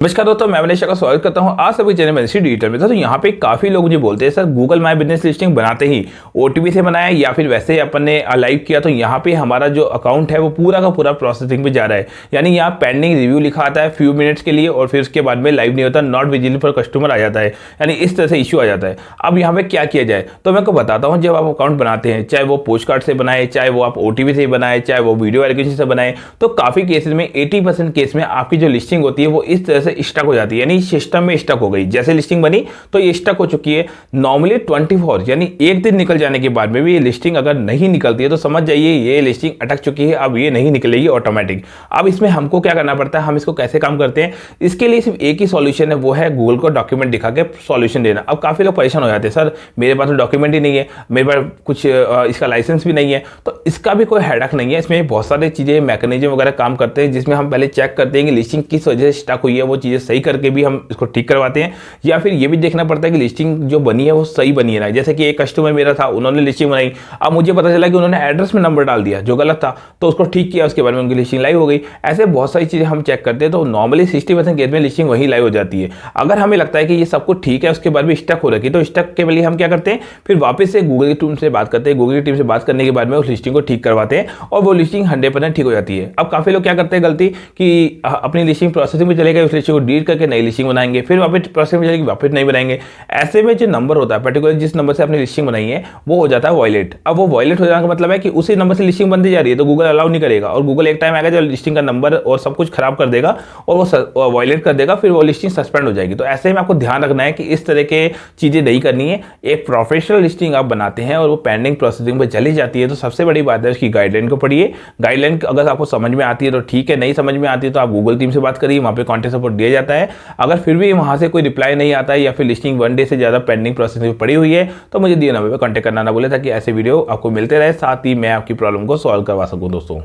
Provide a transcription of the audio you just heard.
नमस्कार दोस्तों, मैं मनीषा का स्वागत करता हूं आज सभी चैनल में डिजिटल में। तो यहाँ पे काफी लोग मुझे बोलते हैं sir Google my business listing बनाते ही ओटीपी से बनाया या फिर वैसे ही अपन ने लाइव किया तो यहाँ पे हमारा जो अकाउंट है वो पूरा का पूरा प्रोसेसिंग पे जा रहा है। यानी यहाँ पेंडिंग रिव्यू लिखा आता है फ्यू मिनट्स के लिए और फिर उसके बाद में लाइव नहीं होता, नॉट विजिबल फॉर कस्टमर आ जाता है। यानी इस तरह से इश्यू आ जाता है। अब यहाँ पे क्या किया जाए तो मैं आपको बताता हूँ। जब आप अकाउंट बनाते हैं, चाहे वो पोस्ट कार्ड से बनाए, चाहे वो आप ओटीपी से बनाए, चाहे वो वीडियो एलोकेशन से बनाए, तो काफी केसेस में 80% केस में आपकी जो लिस्टिंग होती है वो इस तरह से स्टक हो जाती है। सिस्टम में स्टक हो गई, जैसे लिस्टिंग बनी तो ये स्टक हो चुकी है। नॉर्मली 24 यानी एक दिन निकल जाने के बाद में भी ये लिस्टिंग अगर नहीं निकलती है तो समझ जाइए ये लिस्टिंग अटक चुकी है। अब ये नहीं निकलेगी ऑटोमेटिक। अब इसमें हमको क्या करना पड़ता है, हम इसको कैसे काम करते हैं, इसके लिए सिर्फ एक ही सॉल्यूशन है, वो है गूगल को डॉक्यूमेंट दिखा के सॉल्यूशन देना। अब काफी लोग परेशान हो जाते हैं, सर मेरे पास तो डॉक्यूमेंट ही नहीं है, मेरे पास कुछ इसका लाइसेंस भी नहीं है। तो इसका भी कोई हेडक नहीं है। इसमें बहुत सारी चीजें मैकेनिज्म वगैरह काम करते हैं जिसमें हम पहले चेक करते हैं कि लिस्टिंग किस वजह से स्टक हुई है, वो चीजें सही करके भी हम इसको ठीक करवाते हैं। या फिर ये भी देखना पड़ता है कि लिस्टिंग जो बनी है वो सही बनी है ना। जैसे कि एक कस्टमर मेरा था, उन्होंने लिस्टिंग बनाई, अब मुझे पता चला कि उन्होंने एड्रेस में नंबर डाल दिया जो गलत था, तो उसको ठीक किया, उसके बाद में उनकी लिस्टिंग लाइव हो गई। ऐसे बहुत सारी चीजें हम चेक करते हैं। तो नॉर्मली 60% केस में लिस्टिंग वही लाइव हो जाती है। अगर हमें लगता है कि ये सब कुछ ठीक है, उसके बाद भी स्टक हो रखी, तो स्टक के लिए हम क्या करते हैं, फिर वापस से गूगल की टीम से बात करते हैं। गूगल की टीम से बात करने के बाद में उस लिस्टिंग को ठीक करवाते हैं और वो लिस्टिंग 100% ठीक हो जाती है। अब काफी लोग क्या करते हैं गलती कि अपनी लिस्टिंग प्रोसेसिंग में चले गए, उस लिस्टिंग को डिलीट करके नई लिस्टिंग बनाएंगे, फिर वापस प्रोसेसिंग में चलेगी, वापस नहीं बनाएंगे। ऐसे में जो नंबर होता है पर्टिकुलर जिस नंबर से आपने लिस्टिंग बनाई है वो हो जाता है वॉयलेट। अब वो वॉयलेट हो जाने का मतलब है कि उसी नंबर से लिस्टिंग बनती जा रही है, तो गूगल अलाउ नहीं करेगा और गूगल एक टाइम आएगा जो लिस्टिंग का नंबर और सब कुछ खराब कर देगा और वो वॉयलेट कर देगा, फिर वो लिस्टिंग सस्पेंड हो जाएगी। तो ऐसे में आपको ध्यान रखना है कि इस तरह के चीजें नहीं करनी है। एक प्रोफेशनल लिस्टिंग आप बनाते हैं और वो पेंडिंग प्रोसेसिंग पर चली जाती है तो सबसे बड़ी बात है उसकी गाइडलाइन को पढ़िए। गाइडलाइन अगर आपको समझ में आती है तो ठीक है, नहीं समझ में आती है तो आप गूगल टीम से बात करिए, वहां पे कॉन्टेक्ट सपोर्ट दिया जाता है। अगर फिर भी वहां से कोई रिप्लाई नहीं आता है या फिर लिस्टिंग 1 डे से ज्यादा पेंडिंग प्रोसेस में पड़ी हुई है तो मुझे दिए नंबर पर कॉन्टेक्ट करना ना भूले, ताकि ऐसे वीडियो आपको मिलते रहे, साथ ही मैं आपकी प्रॉब्लम को सॉल्व करवा सकूं दोस्तों।